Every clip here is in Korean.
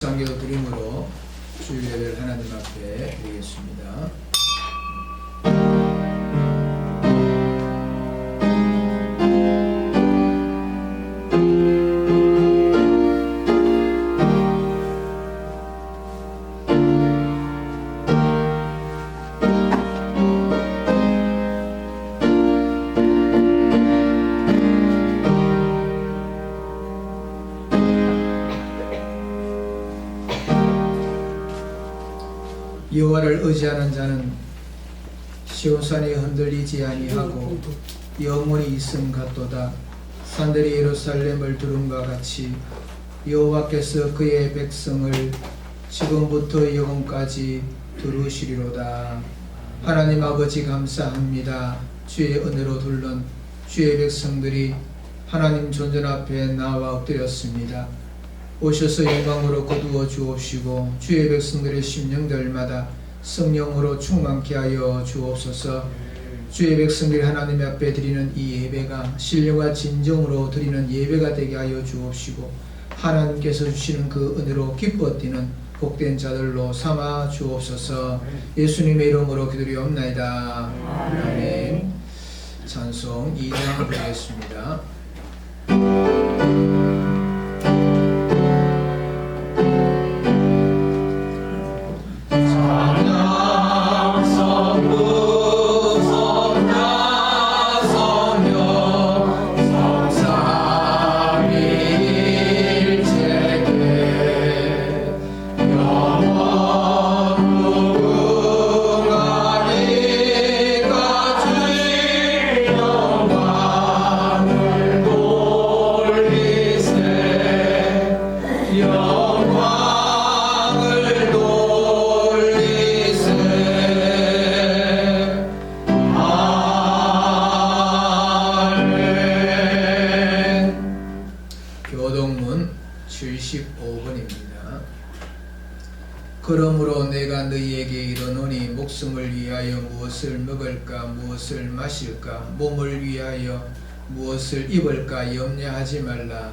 상기도 드림으로 주일 예배를 하나님 앞에 드리겠습니다. 여호와를 의지하는 자는 시온산이 흔들리지 아니하고 영원히 있음 같도다. 산들이 예루살렘을 두름과 같이 여호와께서 그의 백성을 지금부터 영원까지 두루시리로다. 하나님 아버지 감사합니다. 주의 은혜로 둘른 주의 백성들이 하나님 존전 앞에 나와 엎드렸습니다. 오셔서 영광으로 거두어 주옵시고 주의 백성들의 심령들마다 성령으로 충만케 하여 주옵소서. 주의 백성들이 하나님 앞에 드리는 이 예배가 신령과 진정으로 드리는 예배가 되게 하여 주옵시고 하나님께서 주시는 그 은혜로 기뻐 뛰는 복된 자들로 삼아 주옵소서. 예수님의 이름으로 기도리옵나이다. 아멘. 찬송 2장 부르겠습니다. 교동문 75번입니다. 그러므로 내가 너희에게 이르노니 목숨을 위하여 무엇을 먹을까 무엇을 마실까 몸을 위하여 무엇을 입을까 염려하지 말라.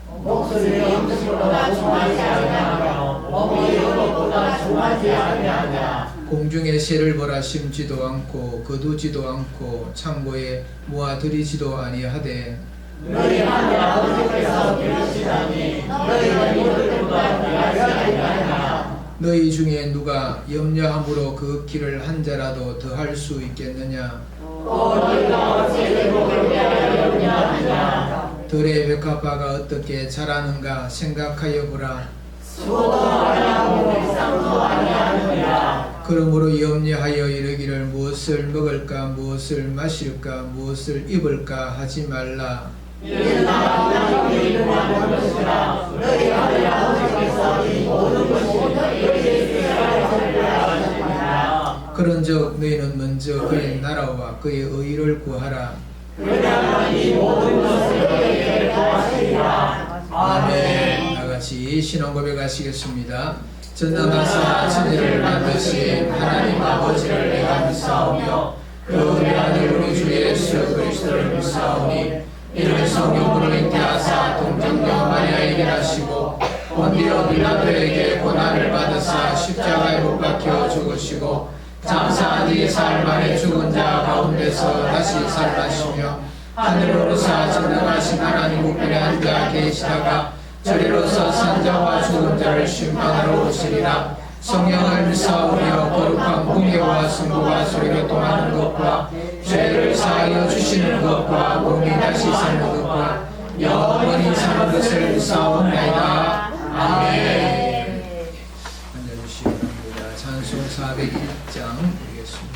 목숨이 음식보다 중하지 아니하며 몸이 의복보다 중하지 아니하냐. 공중의 새를 보라 심지도 않고 거두지도 않고 창고에 모아들이지도 아니하되 너희 하늘 아버지께서 기르시다니 너희는 이들보다 귀하지 아니하냐. 너희 중에 누가 염려함으로 그 길을 한 자라도 더할 수 있겠느냐. 또 너희가 어찌 의복을 위하여 염려하느냐. 들의 백합화가 어떻게 자라는가 생각하여 보라. 수고도 아니하고 일상도 아니하느니라. 그러므로 염려하여 이르기를 무엇을 먹을까 무엇을 마실까 무엇을 입을까 하지 말라. 이는 너희 이름만 것이라. 너희 하늘 아버지께서 이 모든 것이 너희에게 하려 하시느니라. 그런즉 너희는 먼저 그의 나라와 그의 의를 구하라. 그러면 이 모든 것을 너희에게 더하시리라. 아멘. 다같이 신앙 고백하시겠습니다. 전능하사 천지를 만드신 하나님 아버지를 내가 믿사오며 그 우리 아들 우리 주 예수 그리스도를 믿사오니 이를 성령으로 잉태하사 동정녀 마리아에게 나시고 본디오 빌라도에게 고난을 받으사 십자가에 못 박혀 죽으시고 장사한 지 사흘 만에 죽은 자 가운데서 다시 살아나시며 하늘로 오르사 전능하신 하나님 우편에 앉아 계시다가 저리로서 산자와 죽은 자를 심판하러 오시리라. 성령을 믿사오며 거룩한 공예와 승부가 소리로 통하는 것과 죄를 사하여 주시는 것과 몸이 다시 사는 것과 영원히 사는 것을 믿사옵나이다. 아멘. 앉아주시기 바랍니다. 찬송 401장 드리겠습니다.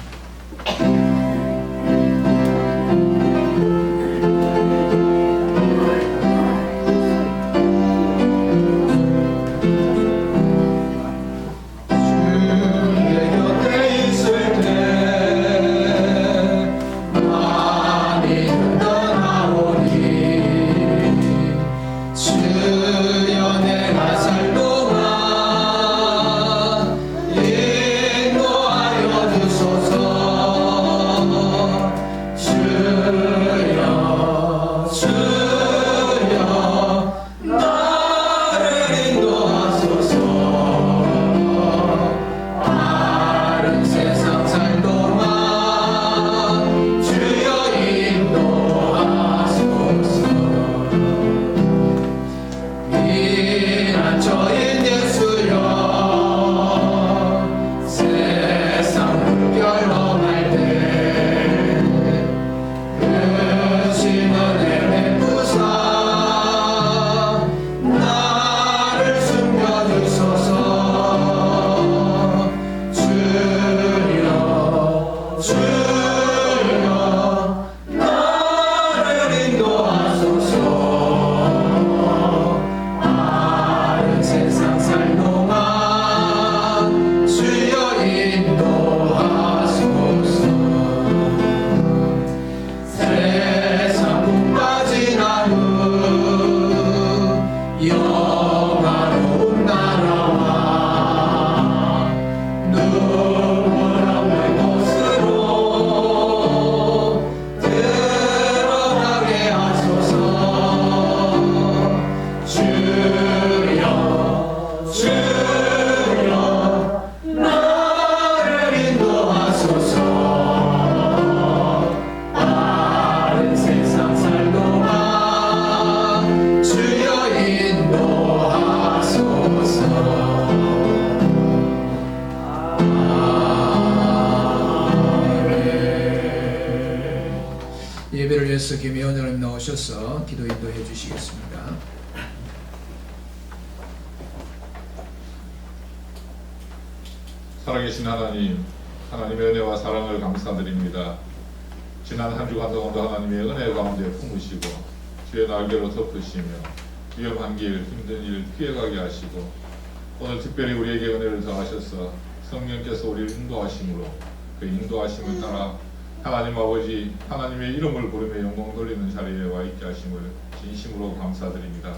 주여 내가 살고 이어서 김혜원님 나오셔서 기도 인도해 주시겠습니다. 살아계신 하나님, 하나님의 은혜와 사랑을 감사드립니다. 지난 한 주간 동안도 하나님의 은혜 가운데 품으시고 주의 날개로 덮으시며 위험한 길, 힘든 일 피해가게 하시고 오늘 특별히 우리에게 은혜를 더하셔서 성령께서 우리를 인도하심으로 그 인도하심을 따라 하나님 아버지 하나님의 이름을 부르며 영광 돌리는 자리에 와 있게 하심을 진심으로 감사드립니다.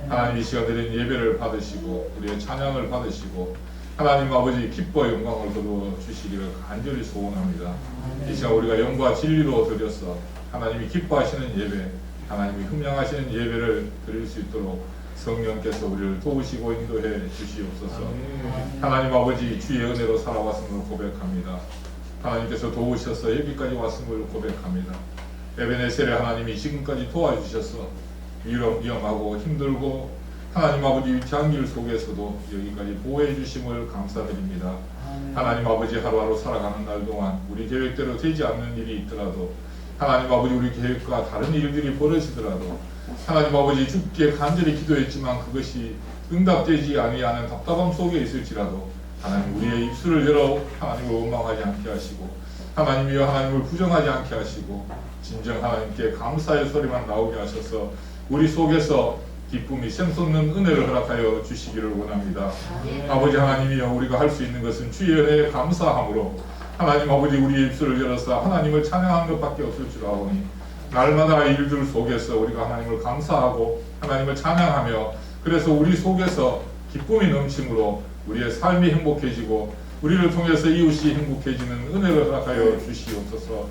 하나님 이 시간 드린 예배를 받으시고 우리의 찬양을 받으시고 하나님 아버지 기뻐 영광을 거두어 주시기를 간절히 소원합니다. 이 시간 우리가 영과 진리로 드려서 하나님이 기뻐하시는 예배, 하나님이 흠양하시는 예배를 드릴 수 있도록 성령께서 우리를 도우시고 인도해 주시옵소서. 하나님 아버지 주의 은혜로 살아왔음을 고백합니다. 하나님께서 도우셔서 여기까지 왔음을 고백합니다. 에베네셀의 하나님이 지금까지 도와주셔서 위험하고 힘들고 하나님 아버지 위태한 길 속에서도 여기까지 보호해 주심을 감사드립니다. 하나님 아버지 하루하루 살아가는 날 동안 우리 계획대로 되지 않는 일이 있더라도 하나님 아버지 우리 계획과 다른 일들이 벌어지더라도 하나님 아버지 주께 간절히 기도했지만 그것이 응답되지 아니하는 답답함 속에 있을지라도 하나님 우리의 입술을 열어 하나님을 원망하지 않게 하시고 하나님이여 하나님을 부정하지 않게 하시고 진정 하나님께 감사의 소리만 나오게 하셔서 우리 속에서 기쁨이 샘솟는 은혜를 허락하여 주시기를 원합니다. 아버지 하나님이여 우리가 할 수 있는 것은 주의 은혜에 감사함으로 하나님 아버지 우리의 입술을 열어서 하나님을 찬양하는 것밖에 없을 줄 아오니 날마다 일들 속에서 우리가 하나님을 감사하고 하나님을 찬양하며 그래서 우리 속에서 기쁨이 넘침으로 우리의 삶이 행복해지고 우리를 통해서 이웃이 행복해지는 은혜를 허락하여 주시옵소서.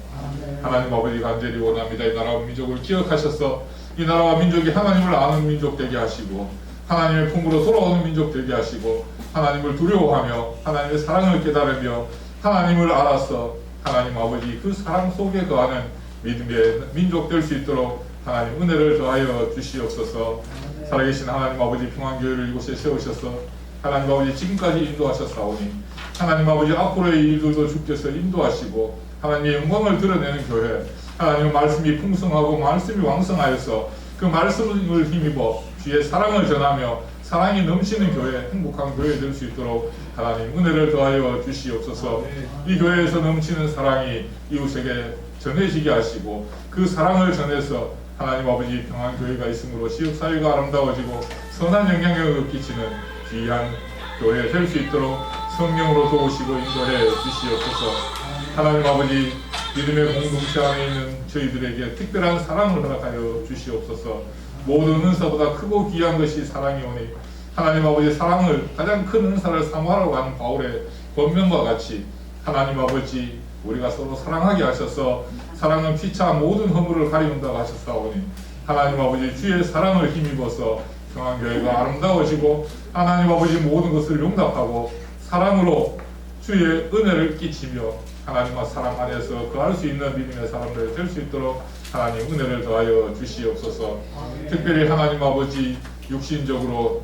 하나님 아버지 간절히 원합니다. 이 나라와 민족을 기억하셔서 이 나라와 민족이 하나님을 아는 민족 되게 하시고 하나님의 품으로 돌아오는 민족 되게 하시고 하나님을 두려워하며 하나님의 사랑을 깨달으며 하나님을 알아서 하나님 아버지 그 사랑 속에 거하는 믿음의 민족 될 수 있도록 하나님 은혜를 더하여 주시옵소서. 살아계신 하나님 아버지 평안교회를 이곳에 세우셔서 하나님 아버지 지금까지 인도하셨사오니 하나님 아버지 앞으로의 일들도 주께서 인도하시고 하나님의 영광을 드러내는 교회 하나님의 말씀이 풍성하고 말씀이 왕성하여서 그 말씀을 힘입어 주의 사랑을 전하며 사랑이 넘치는 교회 행복한 교회 될 수 있도록 하나님 은혜를 더하여 주시옵소서. 이 교회에서 넘치는 사랑이 이웃에게 전해지게 하시고 그 사랑을 전해서 하나님 아버지 평안교회가 있으므로 지역사회가 아름다워지고 선한 영향력을 끼치는 귀한 교회 될 수 있도록 성령으로 도우시고 인도해 주시옵소서. 하나님 아버지 믿음의 공동체 안에 있는 저희들에게 특별한 사랑을 허락하여 주시옵소서. 모든 은사보다 크고 귀한 것이 사랑이오니 하나님 아버지 사랑을 가장 큰 은사를 사모하라고 하는 바울의 권면과 같이 하나님 아버지 우리가 서로 사랑하게 하셔서 사랑은 피차 모든 허물을 가리운다고 하셨사오니 하나님 아버지 주의 사랑을 힘입어서 평안교회가 아름다워지고 하나님 아버지 모든 것을 용납하고 사랑으로 주의 은혜를 끼치며 하나님과 사랑 안에서 거할 수 있는 믿음의 사람들 될 수 있도록 하나님 은혜를 더하여 주시옵소서. 특별히 하나님 아버지 육신적으로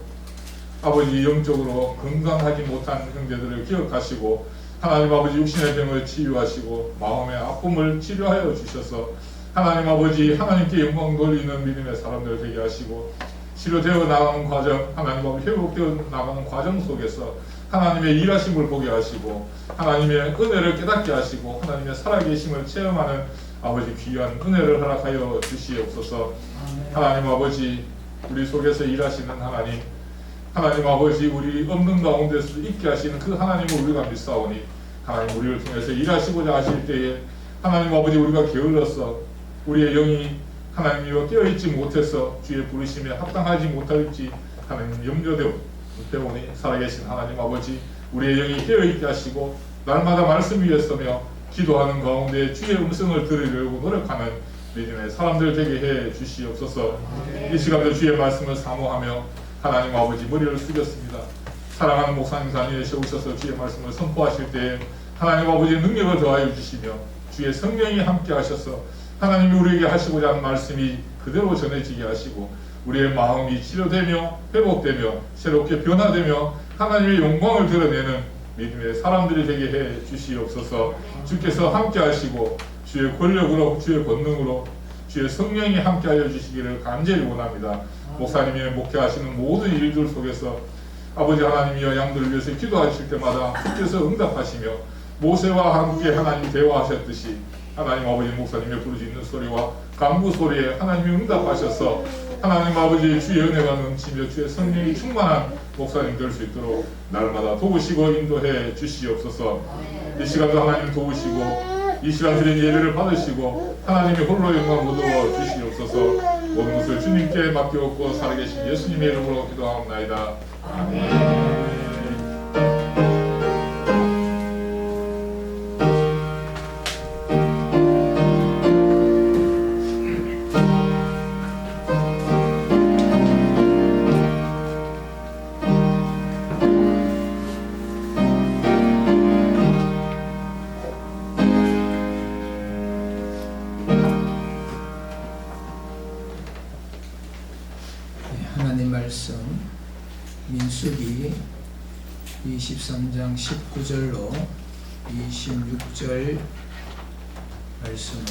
아버지 영적으로 건강하지 못한 형제들을 기억하시고 하나님 아버지 육신의 병을 치유하시고 마음의 아픔을 치료하여 주셔서 하나님 아버지 하나님께 영광 돌리는 믿음의 사람들 되게 하시고 치료되어 나가는 과정 하나님 아버지 회복되어 나가는 과정 속에서 하나님의 일하심을 보게 하시고 하나님의 은혜를 깨닫게 하시고 하나님의 살아계심을 체험하는 아버지 귀한 은혜를 허락하여 주시옵소서. 하나님 아버지 우리 속에서 일하시는 하나님 하나님 아버지 우리 없는 가운데서 있게 하시는 그 하나님을 우리가 믿사오니 하나님 우리를 통해서 일하시고자 하실 때에 하나님 아버지 우리가 게을러서 우리의 영이 하나님이와 깨어있지 못해서 주의 부르심에 합당하지 못할지 하나님 염려되오니 살아계신 하나님 아버지 우리의 영이 깨어있게 하시고 날마다 말씀 위에 서며 기도하는 가운데 주의 음성을 들으려고 노력하는 믿음의 사람들 되게 해 주시옵소서. 이 시간도 주의 말씀을 사모하며 하나님 아버지 머리를 숙였습니다. 사랑하는 목사님 자리에 세우셔서 주의 말씀을 선포하실 때에 하나님 아버지의 능력을 더하여 주시며 주의 성령이 함께 하셔서 하나님이 우리에게 하시고자 하는 말씀이 그대로 전해지게 하시고 우리의 마음이 치료되며 회복되며 새롭게 변화되며 하나님의 영광을 드러내는 믿음의 사람들이 되게 해 주시옵소서. 주께서 함께 하시고 주의 권력으로 주의 권능으로 주의 성령이 함께하여 주시기를 간절히 원합니다. 목사님이 목회하시는 모든 일들 속에서 아버지 하나님이여 양들을 위해서 기도하실 때마다 주께서 응답하시며 모세와 함께 하나님 대화하셨듯이 하나님 아버지 목사님의 부르짖는 소리와 간구 소리에 하나님이 응답하셔서 하나님 아버지 주의 은혜가 넘치며 주의 성령이 충만한 목사님 될 수 있도록 날마다 도우시고 인도해 주시옵소서. 이 시간도 하나님 도우시고 이 시간 드린 예배를 받으시고 하나님이 홀로 영광 거두어 주시옵소서. 모든 것을 주님께 맡겨놓고 살아계신 예수님의 이름으로 기도하옵나이다. 아멘. 하나님 말씀 민수기 23장 19절로 26절 말씀을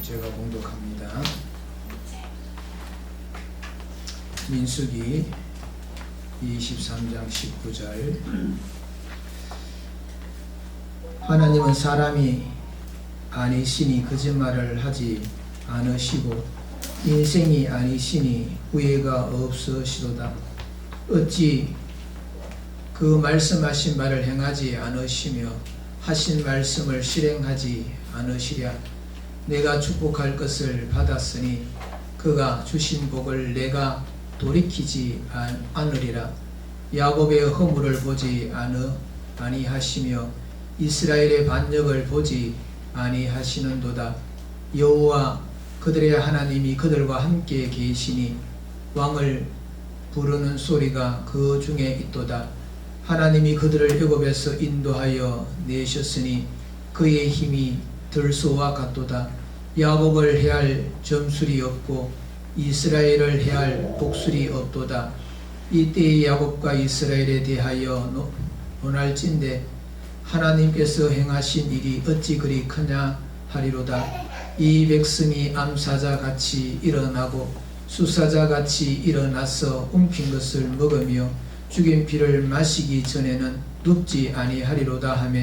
제가 봉독합니다. 민수기 23장 19절. 하나님은 사람이 아니시니 거짓말을 하지 않으시고 인생이 아니시니 후회가 없으시도다. 어찌 그 말씀하신 바를 행하지 않으시며 하신 말씀을 실행하지 않으시랴. 내가 축복할 것을 받았으니 그가 주신 복을 내가 돌이키지 않으리라. 야곱의 허물을 보지 아니하시며 이스라엘의 반역을 보지 아니하시는도다. 여호와 그들의 하나님이 그들과 함께 계시니 왕을 부르는 소리가 그 중에 있도다. 하나님이 그들을 애굽에서 인도하여 내셨으니 그의 힘이 들소와 같도다. 야곱을 해할 점술이 없고 이스라엘을 해할 복술이 없도다. 이때의 야곱과 이스라엘에 대하여 논할진대 하나님께서 행하신 일이 어찌 그리 크냐 하리로다. 이 백성이 암사자같이 일어나고 수사자같이 일어나서 움킨 것을 먹으며 죽인 피를 마시기 전에는 눕지 아니하리로다 하며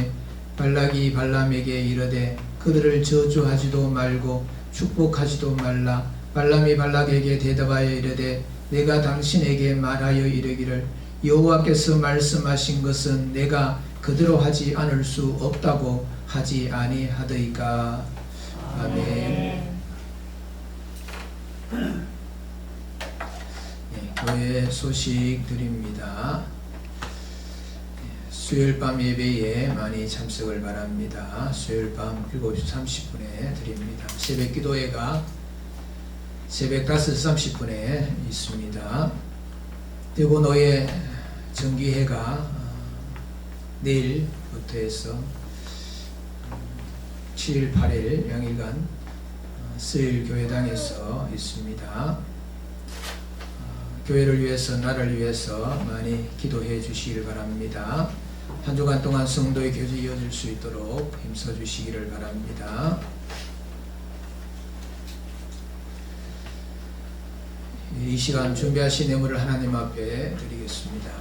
발락이 발람에게 이르되 그들을 저주하지도 말고 축복하지도 말라. 발람이 발락에게 대답하여 이르되 내가 당신에게 말하여 이르기를 여호와께서 말씀하신 것은 내가 그대로 하지 않을 수 없다고 하지 아니하더이까. 아멘. 교회 소식 드립니다. 수요일 밤 예배에 많이 참석을 바랍니다. 수요일 밤 7시 30분에 드립니다. 새벽 기도회가 새벽 5시 30분에 있습니다. 대구노예 정기회가 내일부터 해서 7일, 8일 양일간 수요일 교회당에서 있습니다. 교회를 위해서 나를 위해서 많이 기도해 주시길 바랍니다. 한 주간 동안 성도의 교제 이어질 수 있도록 힘써 주시기를 바랍니다. 이 시간 준비하신 예물을 하나님 앞에 드리겠습니다.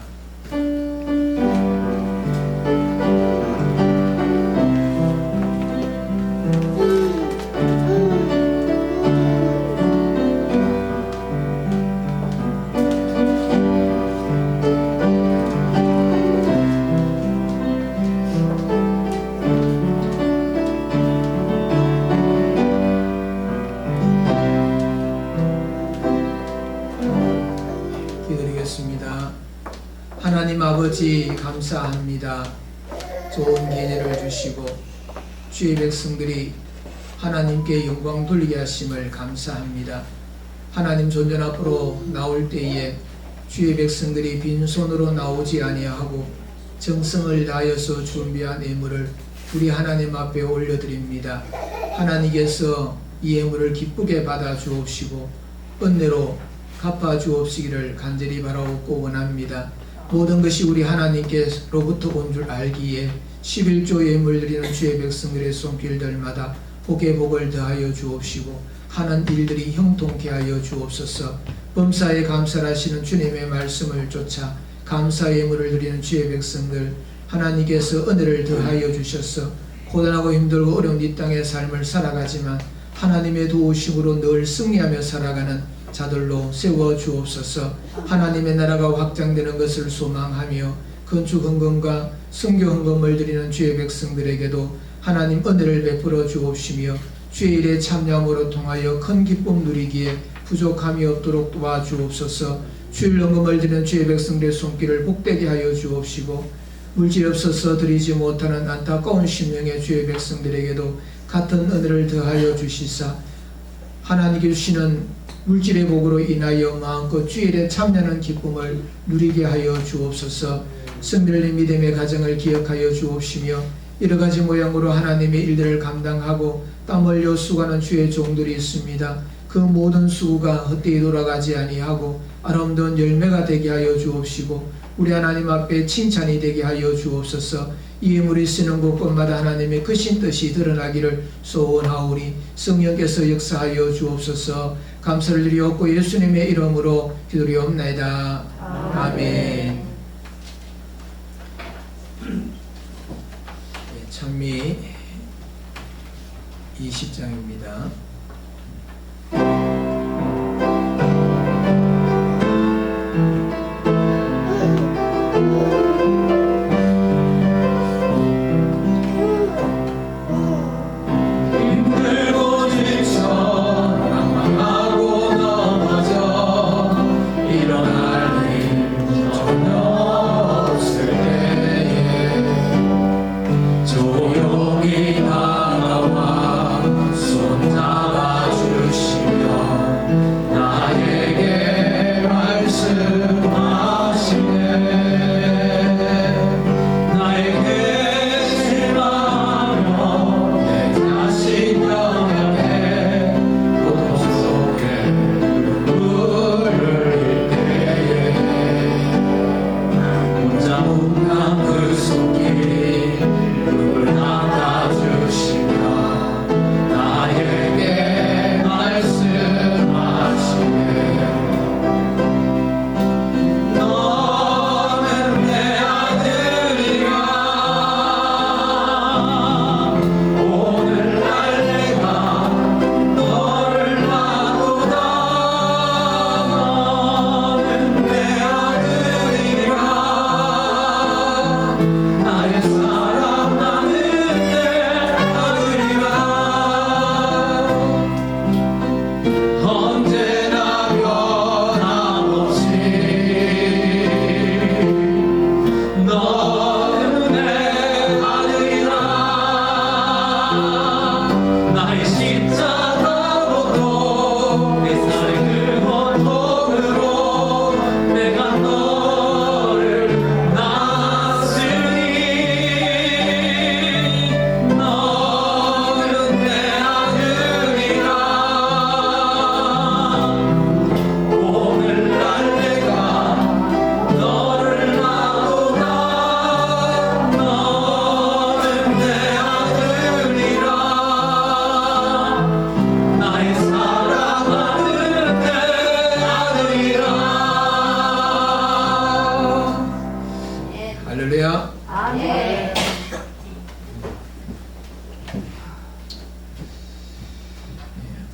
하나님 아버지 감사합니다. 좋은 기회를 주시고 주의 백성들이 하나님께 영광 돌리게 하심을 감사합니다. 하나님 존전 앞으로 나올 때에 주의 백성들이 빈손으로 나오지 아니하고 정성을 다하여서 준비한 예물을 우리 하나님 앞에 올려드립니다. 하나님께서 이 예물을 기쁘게 받아 주옵시고 은혜로 갚아 주옵시기를 간절히 바라옵고 원합니다. 모든 것이 우리 하나님께로부터 온 줄 알기에 11조 예물 드리는 주의 백성들의 손길들마다 복의 복을 더하여 주옵시고 하는 일들이 형통케 하여 주옵소서. 범사에 감사하시는 주님의 말씀을 쫓아 감사의 예물을 드리는 주의 백성들, 하나님께서 은혜를 더하여 주셔서 고단하고 힘들고 어려운 이 땅의 삶을 살아가지만 하나님의 도우심으로 늘 승리하며 살아가는 자들로 세워 주옵소서. 하나님의 나라가 확장되는 것을 소망하며 건축 헌금과 선교 헌금을 드리는 주의 백성들에게도 하나님 은혜를 베풀어 주옵시며 주의 일에 참여함으로 통하여 큰 기쁨 누리기에 부족함이 없도록 도와주옵소서. 주일 헌금을 드리는 주의 백성들의 손길을 복되게 하여 주옵시고 물질 없어서 드리지 못하는 안타까운 심령의 주의 백성들에게도 같은 은혜를 더하여 주시사 하나님께 주시는 물질의 복으로 인하여 마음껏 주일에 참여하는 기쁨을 누리게 하여 주옵소서. 성별의 믿음의 가정을 기억하여 주옵시며 여러가지 모양으로 하나님의 일들을 감당하고 땀 흘려 수고하는 주의 종들이 있습니다. 그 모든 수고가 헛되이 돌아가지 아니하고 아름다운 열매가 되게 하여 주옵시고 우리 하나님 앞에 칭찬이 되게 하여 주옵소서. 이 예물이 쓰는 곳곳마다 하나님의 크신 뜻이 드러나기를 소원하오니 성령께서 역사하여 주옵소서. 감사를 드리옵고 예수님의 이름으로 기도리옵나이다. 아멘. 찬미 20장입니다.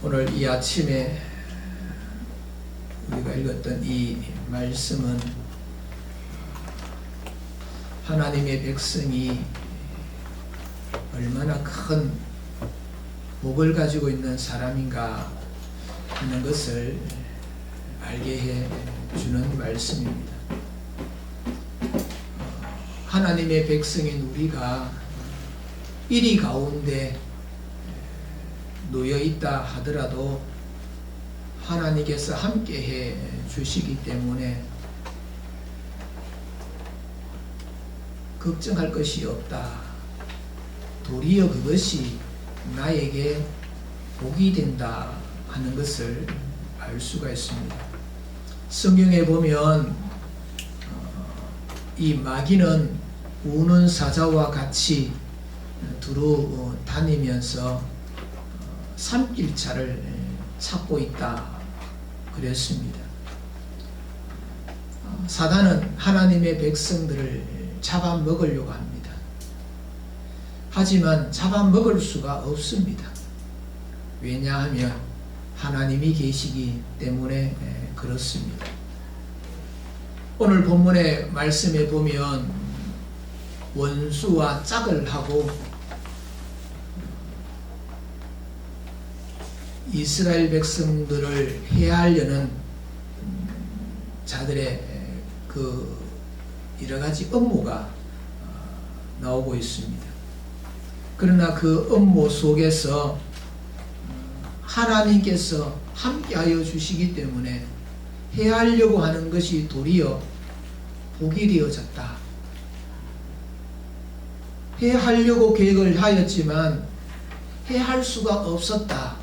오늘 이 아침에 우리가 읽었던 이 말씀은 하나님의 백성이 얼마나 큰 복을 가지고 있는 사람인가 하는 것을 알게 해 주는 말씀입니다. 하나님의 백성인 우리가 이리 가운데 놓여 있다 하더라도 하나님께서 함께 해 주시기 때문에 걱정할 것이 없다. 도리어 그것이 나에게 복이 된다 하는 것을 알 수가 있습니다. 성경에 보면 이 마귀는 우는 사자와 같이 두루 다니면서 산길차를 찾고 있다 그랬습니다. 사단은 하나님의 백성들을 잡아먹으려고 합니다. 하지만 잡아먹을 수가 없습니다. 왜냐하면 하나님이 계시기 때문에 그렇습니다. 오늘 본문의 말씀에 보면 원수와 짝을 하고 이스라엘 백성들을 해하려는 자들의 그 여러가지 업무가 나오고 있습니다. 그러나 그 업무 속에서 하나님께서 함께하여 주시기 때문에 해하려고 하는 것이 도리어 복이 되어졌다. 해하려고 계획을 하였지만 해할 수가 없었다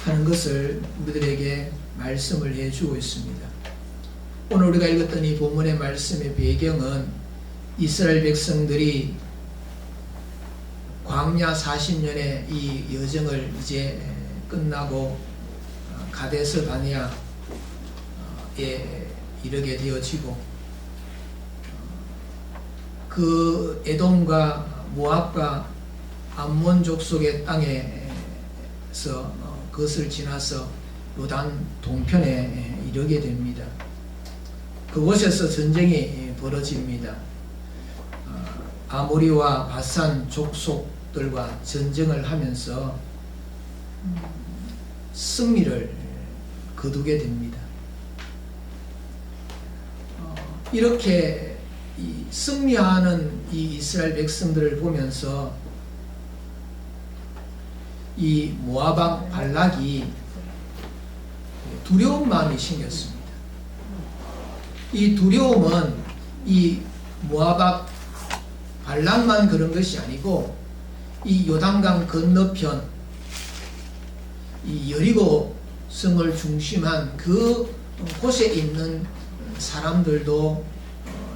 하는 것을 우리들에게 말씀을 해주고 있습니다. 오늘 우리가 읽었던 이 본문의 말씀의 배경은 이스라엘 백성들이 광야 40년의 이 여정을 이제 끝나고 가데스 바네아에 이르게 되어지고 그 에돔과 모압과 암몬 족속의 땅에서 그것을 지나서 요단 동편에 이르게 됩니다. 그곳에서 전쟁이 벌어집니다. 아모리와 바산 족속들과 전쟁을 하면서 승리를 거두게 됩니다. 이렇게 승리하는 이 이스라엘 백성들을 보면서 이 모압 왕 발락이 두려운 마음이 생겼습니다. 이 두려움은 이 모압 왕 발락만 그런 것이 아니고 이 요단강 건너편 이 여리고 성을 중심한 그 곳에 있는 사람들도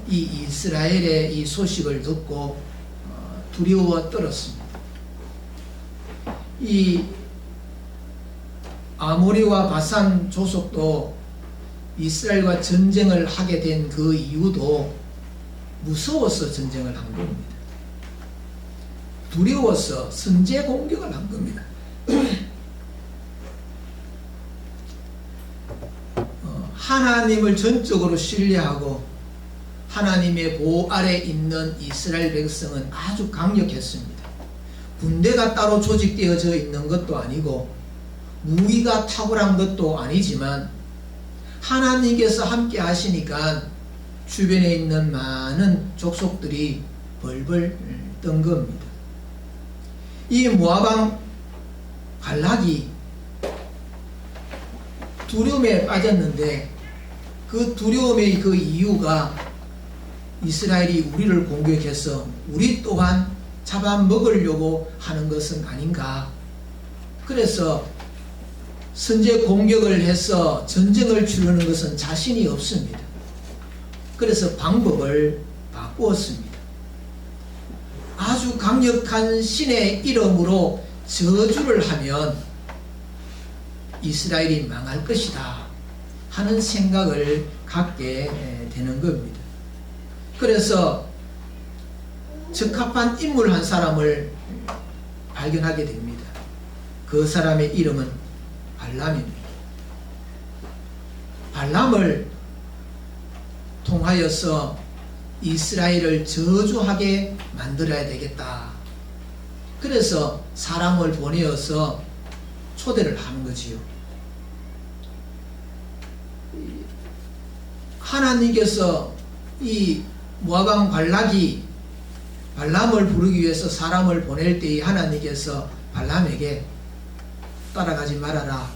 이 이스라엘의 이 소식을 듣고 두려워 떨었습니다. 이 아모리와 바산 족속도 이스라엘과 전쟁을 하게 된 그 이유도 무서워서 전쟁을 한 겁니다. 두려워서 선제 공격을 한 겁니다. 하나님을 전적으로 신뢰하고 하나님의 보호 아래 있는 이스라엘 백성은 아주 강력했습니다. 군대가 따로 조직되어져 있는 것도 아니고 무기가 탁월한 것도 아니지만 하나님께서 함께 하시니까 주변에 있는 많은 족속들이 벌벌 떤 겁니다. 이 모압 왕 발락이 두려움에 빠졌는데 그 두려움의 그 이유가 이스라엘이 우리를 공격해서 우리 또한 잡아먹으려고 하는 것은 아닌가. 그래서 선제 공격을 해서 전쟁을 치르는 것은 자신이 없습니다. 그래서 방법을 바꾸었습니다. 아주 강력한 신의 이름으로 저주를 하면 이스라엘이 망할 것이다 하는 생각을 갖게 되는 겁니다. 그래서 적합한 인물 한 사람을 발견하게 됩니다. 그 사람의 이름은 발람입니다. 발람을 통하여서 이스라엘을 저주하게 만들어야 되겠다. 그래서 사람을 보내어서 초대를 하는 거지요. 하나님께서 이 모압 왕 발락이 발람을 부르기 위해서 사람을 보낼 때에 하나님께서 발람에게 따라가지 말아라.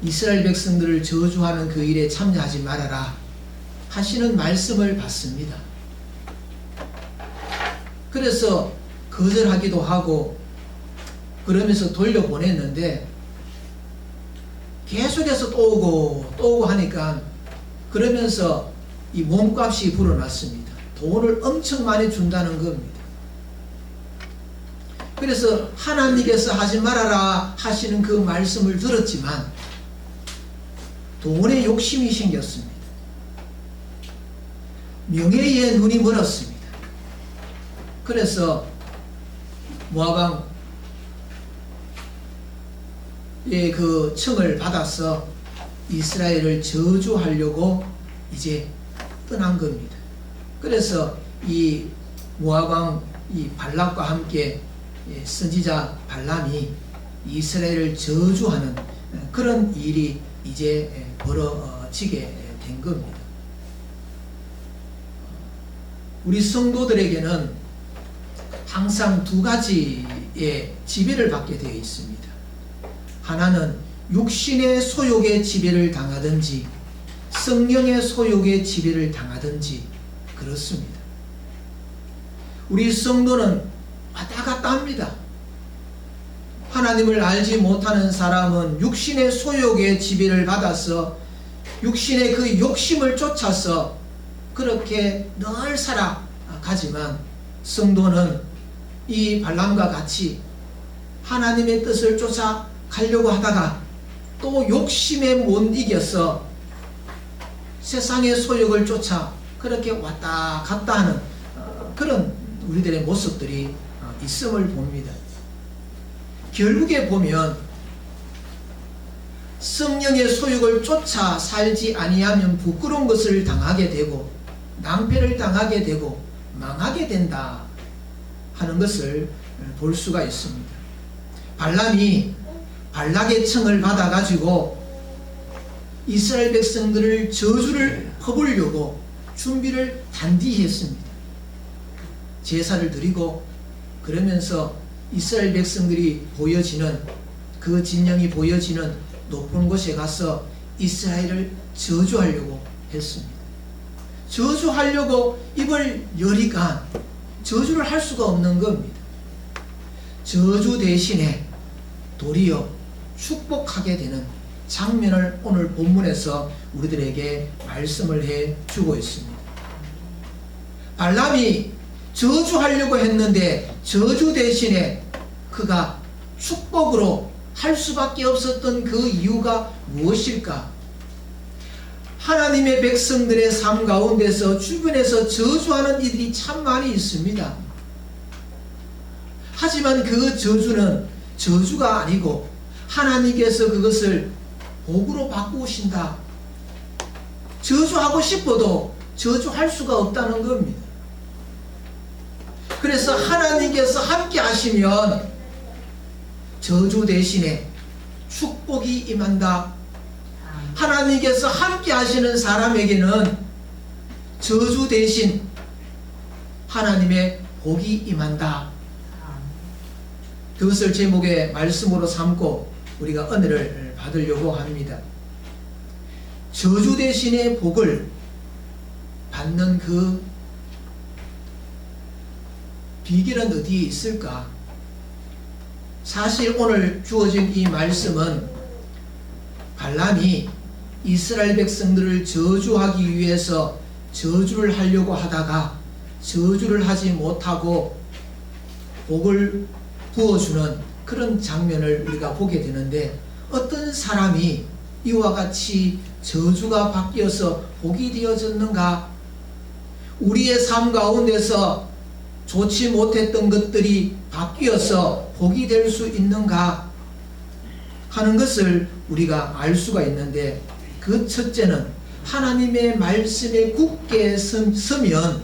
이스라엘 백성들을 저주하는 그 일에 참여하지 말아라 하시는 말씀을 받습니다. 그래서 거절하기도 하고 그러면서 돌려보냈는데 계속해서 또 오고 하니까 그러면서 이 몸값이 불어났습니다. 돈을 엄청 많이 준다는 겁니다. 그래서 하나님께서 하지 말아라 하시는 그 말씀을 들었지만 돈에 욕심이 생겼습니다. 명예에 눈이 멀었습니다. 그래서 모압 왕의 그 청을 받아서 이스라엘을 저주하려고 이제 떠난 겁니다. 그래서 이 모압 왕 이 발락과 함께 선지자 발람이 이스라엘을 저주하는 그런 일이 이제 벌어지게 된 겁니다. 우리 성도들에게는 항상 두 가지의 지배를 받게 되어 있습니다. 하나는 육신의 소욕의 지배를 당하든지 성령의 소욕의 지배를 당하든지 그렇습니다. 우리 성도는 왔다 갔다 합니다. 하나님을 알지 못하는 사람은 육신의 소욕의 지배를 받아서 육신의 그 욕심을 쫓아서 그렇게 늘 살아가지만 성도는 이 발람과 같이 하나님의 뜻을 쫓아가려고 하다가 또 욕심에 못 이겨서 세상의 소욕을 쫓아 그렇게 왔다 갔다 하는 그런 우리들의 모습들이 있음을 봅니다. 결국에 보면 성령의 소욕을 쫓아 살지 아니하면 부끄러운 것을 당하게 되고 낭패를 당하게 되고 망하게 된다 하는 것을 볼 수가 있습니다. 발람이 발락의 청을 받아 가지고 이스라엘 백성들을 저주를 퍼부으려고 준비를 단디히 했습니다. 제사를 드리고 그러면서 이스라엘 백성들이 보여지는 그 진영이 보여지는 높은 곳에 가서 이스라엘을 저주하려고 했습니다. 저주하려고 입을 여리간 저주를 할 수가 없는 겁니다. 저주 대신에 도리어 축복하게 되는 장면을 오늘 본문에서 우리들에게 말씀을 해 주고 있습니다. 발람이 저주하려고 했는데 저주 대신에 그가 축복으로 할 수밖에 없었던 그 이유가 무엇일까? 하나님의 백성들의 삶 가운데서 주변에서 저주하는 이들이 참 많이 있습니다. 하지만 그 저주는 저주가 아니고 하나님께서 그것을 복으로 바꾸신다. 저주하고 싶어도 저주할 수가 없다는 겁니다. 그래서 하나님께서 함께 하시면 저주 대신에 축복이 임한다. 하나님께서 함께 하시는 사람에게는 저주 대신 하나님의 복이 임한다. 그것을 제목의 말씀으로 삼고 우리가 은혜를 받으려고 합니다. 저주 대신의 복을 받는 그 비결은 어디에 있을까? 사실 오늘 주어진 이 말씀은 발람이 이스라엘 백성들을 저주하기 위해서 저주를 하려고 하다가 저주를 하지 못하고 복을 부어주는 그런 장면을 우리가 보게 되는데, 어떤 사람이 이와 같이 저주가 바뀌어서 복이 되어졌는가? 우리의 삶 가운데서 좋지 못했던 것들이 바뀌어서 복이 될 수 있는가 하는 것을 우리가 알 수가 있는데, 그 첫째는 하나님의 말씀에 굳게 서면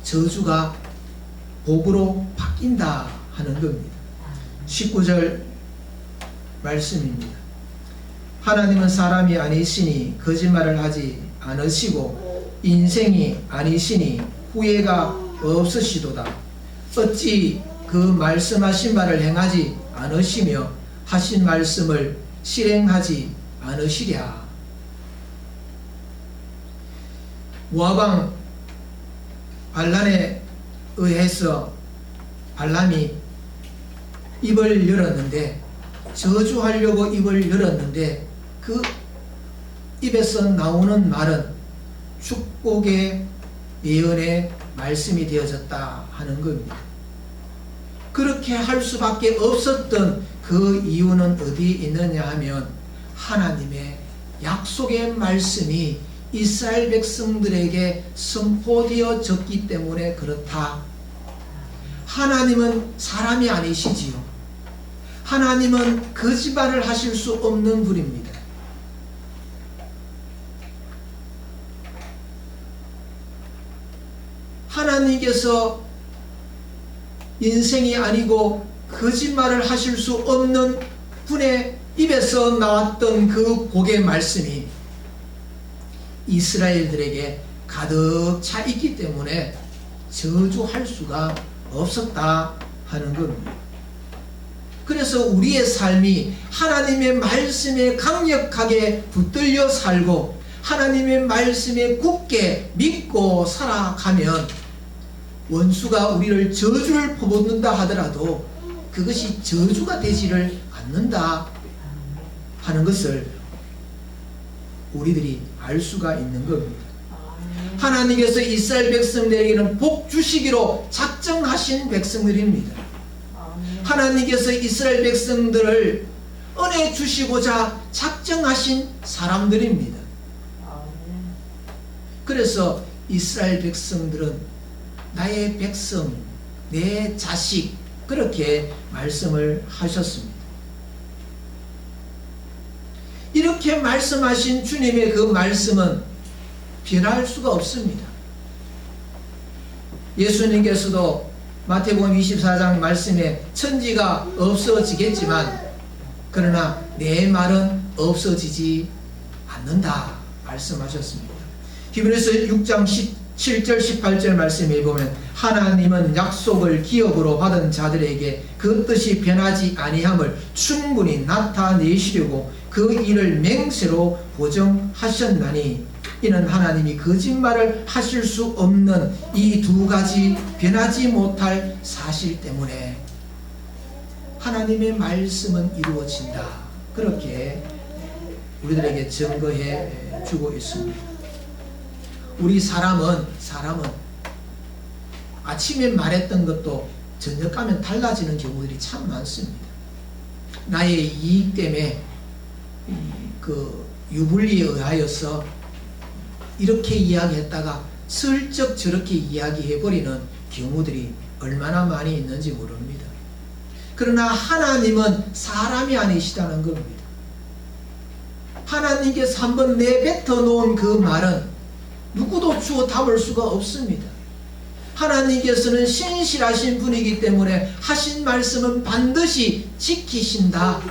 저주가 복으로 바뀐다 하는 겁니다. 19절 말씀입니다. 하나님은 사람이 아니시니 거짓말을 하지 않으시고 인생이 아니시니 후회가 없으시도다. 어찌 그 말씀하신 바를 행하지 않으시며 하신 말씀을 실행하지 않으시랴. 모압 왕 발람에 의해서 발람이 입을 열었는데, 저주하려고 입을 열었는데 그 입에서 나오는 말은 축복의 예언의 말씀이 되어졌다 하는 겁니다. 그렇게 할 수밖에 없었던 그 이유는 어디에 있느냐 하면 하나님의 약속의 말씀이 이스라엘 백성들에게 선포되어졌기 때문에 그렇다. 하나님은 사람이 아니시지요. 하나님은 거짓말을 하실 수 없는 분입니다. 하나님께서 인생이 아니고 거짓말을 하실 수 없는 분의 입에서 나왔던 그 복의 말씀이 이스라엘들에게 가득 차 있기 때문에 저주할 수가 없었다 하는 겁니다. 그래서 우리의 삶이 하나님의 말씀에 강력하게 붙들려 살고 하나님의 말씀에 굳게 믿고 살아가면 원수가 우리를 저주를 퍼붓는다 하더라도 그것이 저주가 되지를 않는다 하는 것을 우리들이 알 수가 있는 겁니다. 하나님께서 이스라엘 백성들에게는 복 주시기로 작정하신 백성들입니다. 하나님께서 이스라엘 백성들을 은혜 주시고자 작정하신 사람들입니다. 그래서 이스라엘 백성들은 나의 백성, 내 자식 그렇게 말씀을 하셨습니다. 이렇게 말씀하신 주님의 그 말씀은 변할 수가 없습니다. 예수님께서도 마태복음 24장 말씀에 천지가 없어지겠지만 그러나 내 말은 없어지지 않는다 말씀하셨습니다. 히브리서 6장 17절 18절 말씀에 보면 하나님은 약속을 기업으로 받은 자들에게 그 뜻이 변하지 아니함을 충분히 나타내시려고 그 일을 맹세로 보정하셨나니 이는 하나님이 거짓말을 하실 수 없는 이 두 가지 변하지 못할 사실 때문에 하나님의 말씀은 이루어진다. 그렇게 우리들에게 증거해 주고 있습니다. 우리 사람은 아침에 말했던 것도 저녁 가면 달라지는 경우들이 참 많습니다. 나의 이익 때문에 그 유불리에 의하여서 이렇게 이야기했다가 슬쩍 저렇게 이야기해버리는 경우들이 얼마나 많이 있는지 모릅니다. 그러나 하나님은 사람이 아니시다는 겁니다. 하나님께서 한번 내뱉어 놓은 그 말은 누구도 주워 담을 수가 없습니다. 하나님께서는 신실하신 분이기 때문에 하신 말씀은 반드시 지키신다.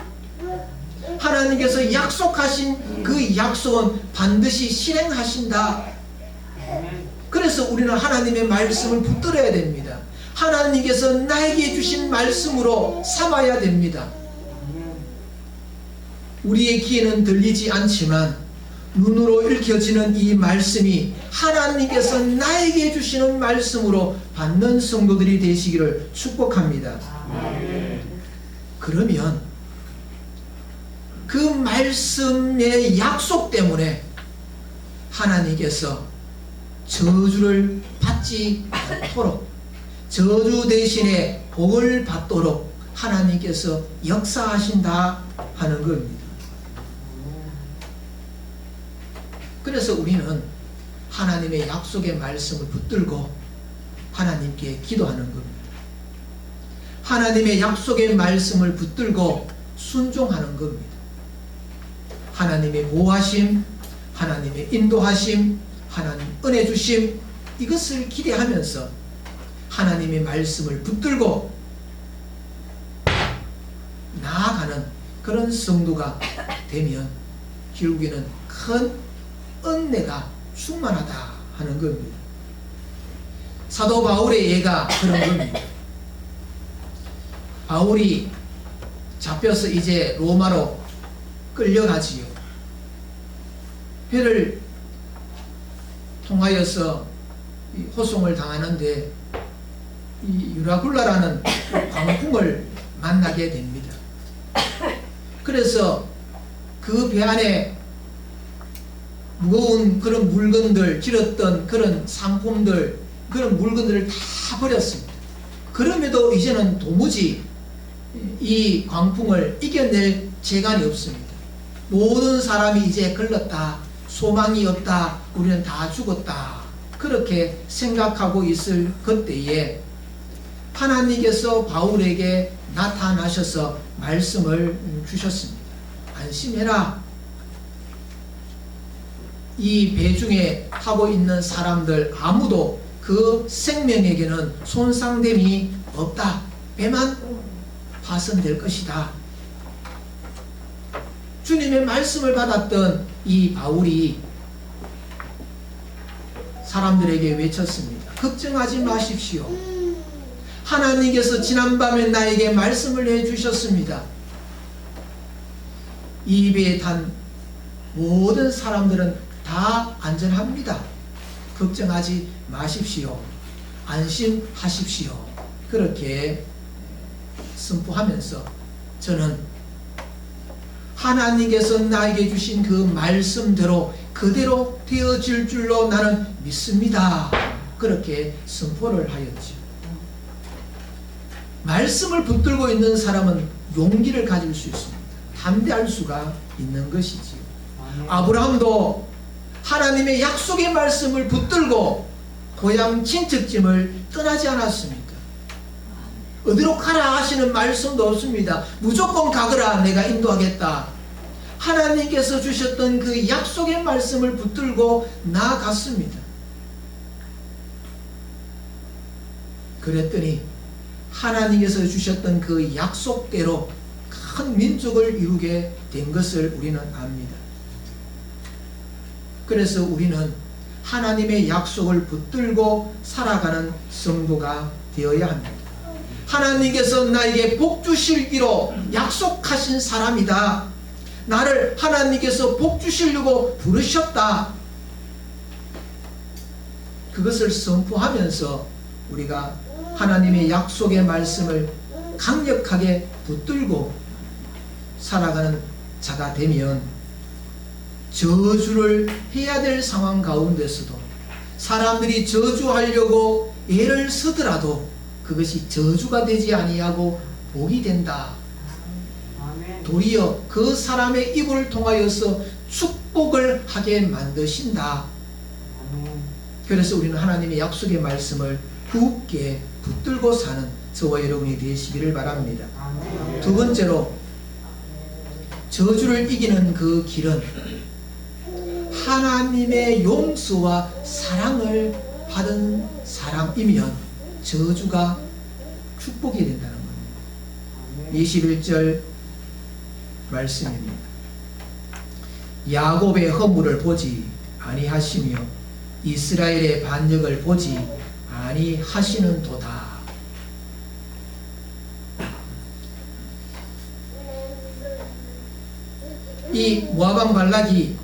하나님께서 약속하신 그 약속은 반드시 실행하신다. 그래서 우리는 하나님의 말씀을 붙들어야 됩니다. 하나님께서 나에게 주신 말씀으로 삼아야 됩니다. 우리의 귀에는 들리지 않지만 눈으로 읽혀지는 이 말씀이 하나님께서 나에게 주시는 말씀으로 받는 성도들이 되시기를 축복합니다. 그러면 그 말씀의 약속 때문에 하나님께서 저주를 받지 않도록 저주 대신에 복을 받도록 하나님께서 역사하신다 하는 겁니다. 그래서 우리는 하나님의 약속의 말씀을 붙들고 하나님께 기도하는 겁니다. 하나님의 약속의 말씀을 붙들고 순종하는 겁니다. 하나님의 보호하심, 하나님의 인도하심, 하나님 은혜 주심, 이것을 기대하면서 하나님의 말씀을 붙들고 나아가는 그런 성도가 되면 결국에는 큰 은혜가 충만하다 하는 겁니다. 사도 바울의 예가 그런 겁니다. 바울이 잡혀서 이제 로마로 끌려가지요. 배를 통하여서 호송을 당하는데 이 유라굴라라는 광풍을 만나게 됩니다. 그래서 그 배 안에 무거운 그런 물건들, 길었던 그런 상품들, 그런 물건들을 다 버렸습니다. 그럼에도 이제는 도무지 이 광풍을 이겨낼 재간이 없습니다. 모든 사람이 이제 걸렸다, 소망이 없다, 우리는 다 죽었다, 그렇게 생각하고 있을 그때에 하나님께서 바울에게 나타나셔서 말씀을 주셨습니다. 안심해라. 이 배 중에 타고 있는 사람들 아무도 그 생명에게는 손상됨이 없다. 배만 파손될 것이다. 주님의 말씀을 받았던 이 바울이 사람들에게 외쳤습니다. 걱정하지 마십시오. 하나님께서 지난밤에 나에게 말씀을 해주셨습니다. 이 배에 탄 모든 사람들은 다 안전합니다. 걱정하지 마십시오. 안심하십시오. 그렇게 선포하면서 저는 하나님께서 나에게 주신 그 말씀대로 그대로 되어질 줄로 나는 믿습니다. 그렇게 선포를 하였죠. 말씀을 붙들고 있는 사람은 용기를 가질 수 있습니다. 담대할 수가 있는 것이지요. 아브라함도 하나님의 약속의 말씀을 붙들고 고향 친척집을 떠나지 않았습니까? 어디로 가라 하시는 말씀도 없습니다. 무조건 가거라, 내가 인도하겠다. 하나님께서 주셨던 그 약속의 말씀을 붙들고 나아갔습니다. 그랬더니 하나님께서 주셨던 그 약속대로 큰 민족을 이루게 된 것을 우리는 압니다. 그래서 우리는 하나님의 약속을 붙들고 살아가는 성도가 되어야 합니다. 하나님께서 나에게 복 주시기로 약속하신 사람이다. 나를 하나님께서 복 주시려고 부르셨다. 그것을 선포하면서 우리가 하나님의 약속의 말씀을 강력하게 붙들고 살아가는 자가 되면 저주를 해야 될 상황 가운데서도 사람들이 저주하려고 애를 쓰더라도 그것이 저주가 되지 아니하고 복이 된다. 도리어 그 사람의 입을 통하여서 축복을 하게 만드신다. 그래서 우리는 하나님의 약속의 말씀을 굳게 붙들고 사는 저와 여러분이 되시기를 바랍니다. 두 번째로 저주를 이기는 그 길은 하나님의 용서와 사랑을 받은 사람이면 저주가 축복이 된다는 겁니다. 21절 말씀입니다. 야곱의 허물을 보지 아니하시며 이스라엘의 반역을 보지 아니하시는도다. 이 모압 발락이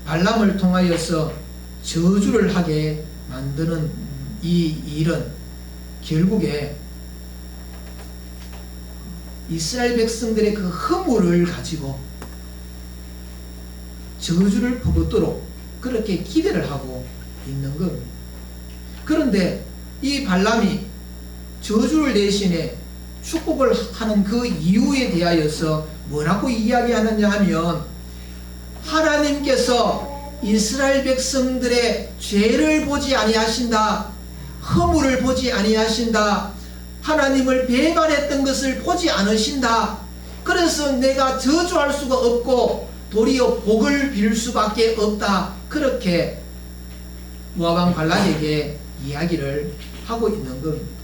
발람을 통하여서 저주를 하게 만드는 이 일은 결국에 이스라엘 백성들의 그 허물을 가지고 저주를 퍼붓도록 그렇게 기대를 하고 있는 겁니다. 그런데 이 발람이 저주를 대신에 축복을 하는 그 이유에 대하여서 뭐라고 이야기하느냐 하면 하나님께서 이스라엘 백성들의 죄를 보지 아니하신다. 허물을 보지 아니하신다. 하나님을 배반했던 것을 보지 않으신다. 그래서 내가 저주할 수가 없고 도리어 복을 빌 수밖에 없다. 그렇게 모압 왕 발락에게 이야기를 하고 있는 겁니다.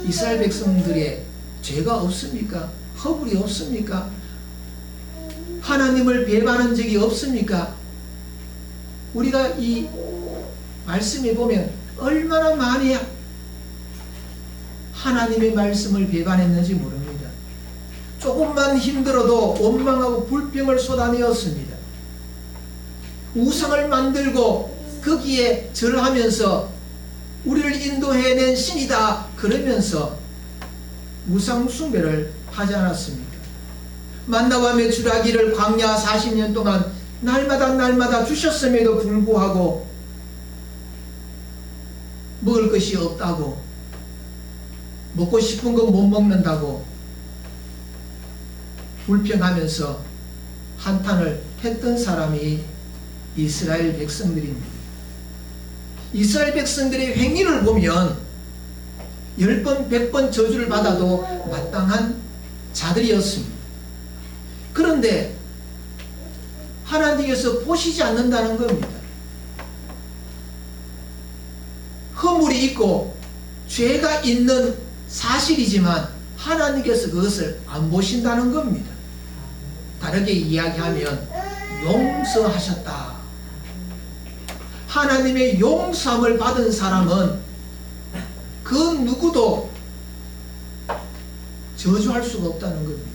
이스라엘 백성들의 죄가 없습니까? 허물이 없습니까? 하나님을 배반한 적이 없습니까? 우리가 이 말씀에 보면 얼마나 많이 하나님의 말씀을 배반했는지 모릅니다. 조금만 힘들어도 원망하고 불평을 쏟아내었습니다. 우상을 만들고 거기에 절하면서 우리를 인도해낸 신이다 그러면서 우상 숭배를 하지 않았습니까? 만나와 메추라기를 광야 40년 동안 날마다 주셨음에도 불구하고 먹을 것이 없다고, 먹고 싶은 거 못 먹는다고 불평하면서 한탄을 했던 사람이 이스라엘 백성들입니다. 이스라엘 백성들의 행위를 보면 10번, 100번 저주를 받아도 마땅한 자들이었습니다. 그런데 하나님께서 보시지 않는다는 겁니다. 허물이 있고 죄가 있는 사실이지만 하나님께서 그것을 안 보신다는 겁니다. 다르게 이야기하면 용서하셨다. 하나님의 용서함을 받은 사람은 그 누구도 저주할 수가 없다는 겁니다.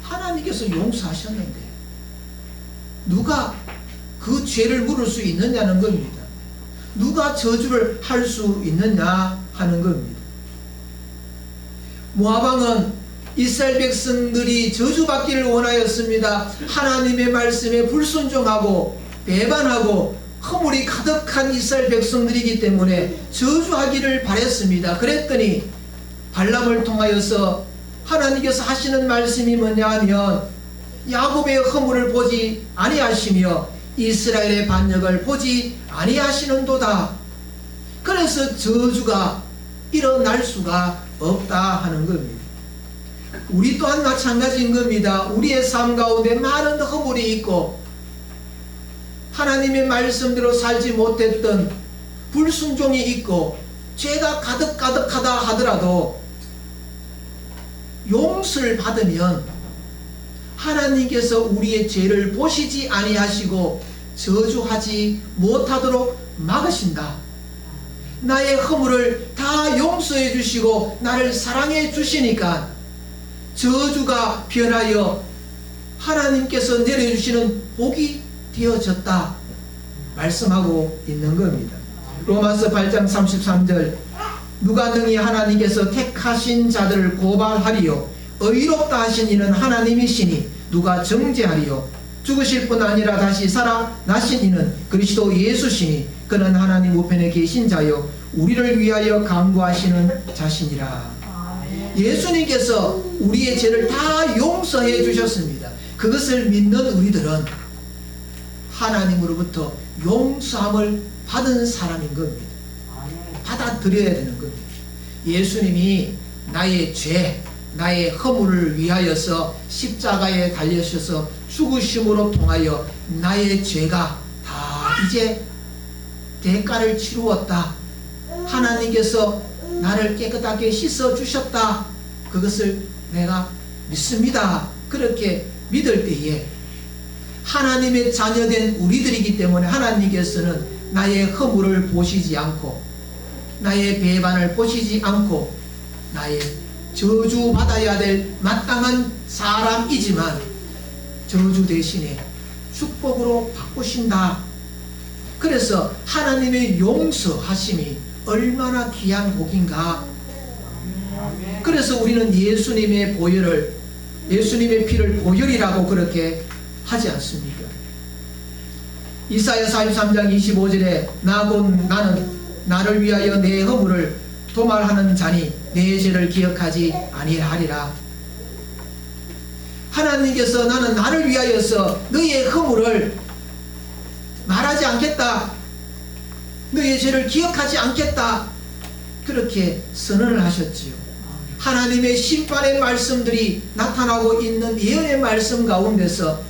하나님께서 용서하셨는데 누가 그 죄를 물을 수 있느냐는 겁니다. 누가 저주를 할 수 있느냐 하는 겁니다. 모압왕은 이스라엘 백성들이 저주받기를 원하였습니다. 하나님의 말씀에 불순종하고 배반하고 허물이 가득한 이스라엘 백성들이기 때문에 저주하기를 바랬습니다. 그랬더니 발람을 통하여서 하나님께서 하시는 말씀이 뭐냐 하면 야곱의 허물을 보지 아니하시며 이스라엘의 반역을 보지 아니하시는도다. 그래서 저주가 일어날 수가 없다 하는 겁니다. 우리 또한 마찬가지인 겁니다. 우리의 삶 가운데 많은 허물이 있고 하나님의 말씀대로 살지 못했던 불순종이 있고 죄가 가득하다 하더라도 용서를 받으면 하나님께서 우리의 죄를 보시지 아니하시고 저주하지 못하도록 막으신다. 나의 허물을 다 용서해 주시고 나를 사랑해 주시니까 저주가 변하여 하나님께서 내려주시는 복이 되어졌다 말씀하고 있는 겁니다. 로마서 8장 33절 누가 능히 하나님께서 택하신 자들을 고발하리요 의롭다 하신 이는 하나님이시니 누가 정죄하리요 죽으실 뿐 아니라 다시 살아나신 이는 그리스도 예수시니 그는 하나님 우편에 계신 자요 우리를 위하여 강구하시는 자신이라. 예수님께서 우리의 죄를 다 용서해 주셨습니다. 그것을 믿는 우리들은 하나님으로부터 용서함을 받은 사람인 겁니다. 받아들여야 되는 겁니다. 예수님이 나의 죄, 나의 허물을 위하여서 십자가에 달리셔서 죽으심으로 통하여 나의 죄가 다 이제 대가를 치루었다. 하나님께서 나를 깨끗하게 씻어주셨다. 그것을 내가 믿습니다. 그렇게 믿을 때에 하나님의 자녀된 우리들이기 때문에 하나님께서는 나의 허물을 보시지 않고 나의 배반을 보시지 않고 나의 저주받아야 될 마땅한 사람이지만 저주 대신에 축복으로 바꾸신다. 그래서 하나님의 용서하심이 얼마나 귀한 복인가. 그래서 우리는 예수님의 보혈을 예수님의 피를 보혈이라고 그렇게 하지 않습니까? 이사야 43장 25절에 나는 나를 위하여 내 허물을 도말하는 자니 내 죄를 기억하지 아니하리라. 하나님께서 나는 나를 위하여서 너의 허물을 말하지 않겠다. 너의 죄를 기억하지 않겠다. 그렇게 선언을 하셨지요. 하나님의 심판의 말씀들이 나타나고 있는 예언의 말씀 가운데서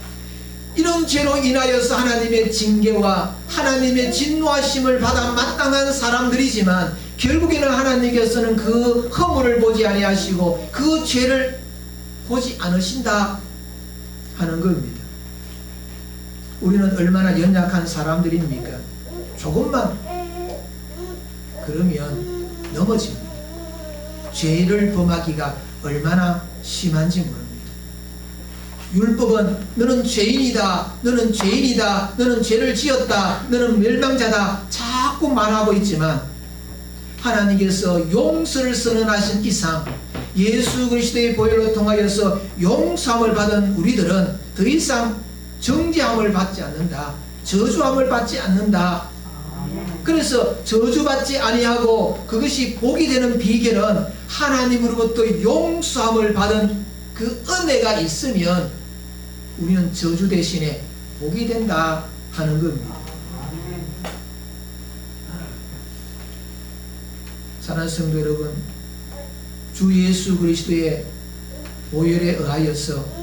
이런 죄로 인하여서 하나님의 징계와 하나님의 진노하심을 받아 마땅한 사람들이지만 결국에는 하나님께서는 그 허물을 보지 아니하시고 그 죄를 보지 않으신다 하는 겁니다. 우리는 얼마나 연약한 사람들입니까? 조금만 그러면 넘어집니다. 죄를 범하기가 얼마나 심한지 모릅니다. 율법은 너는 죄인이다, 너는 죄인이다, 너는 죄를 지었다, 너는 멸망자다 자꾸 말하고 있지만 하나님께서 용서를 선언하신 이상 예수 그리스도의 보혈로 통하여서 용서함을 받은 우리들은 더 이상 정죄함을 받지 않는다, 저주함을 받지 않는다. 그래서 저주받지 아니하고 그것이 복이 되는 비결은 하나님으로부터 용서함을 받은 그 은혜가 있으면 우리는 저주 대신에 복이 된다 하는 겁니다. 사랑하는 성도 여러분, 주 예수 그리스도의 보혈에 의하여서